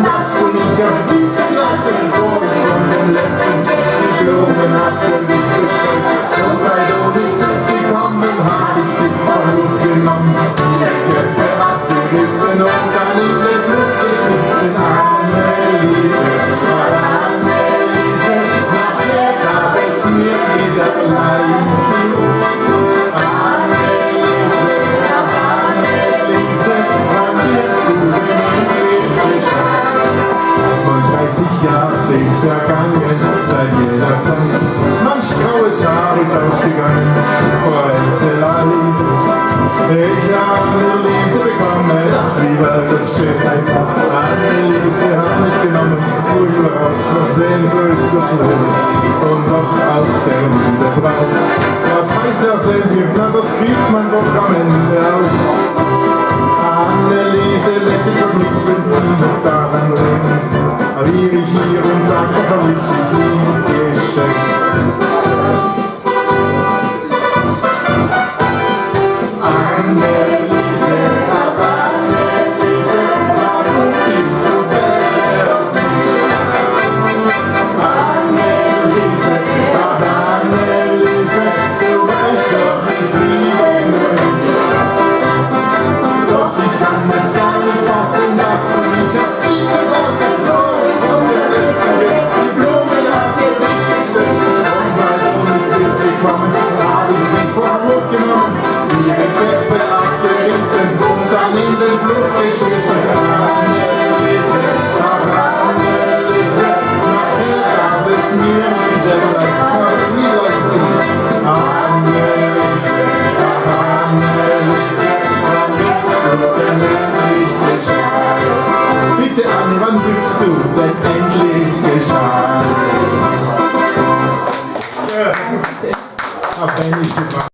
dass du nicht das siebte Glas im Horizont im letzten Blumen abgelichtet und weil du nicht bist gekommen, hab ich sie von Hut genommen, die Kette abgerissen und dann in den Fluss geschmissen. Anneliese, Anneliese, nachher gab es mir wieder Leid. Anneliese, Anneliese, wann wirst du denn endlich und 30 Jahre sind vergangen, seit jeder Zeit. Manch graues Haar ist ausgegangen.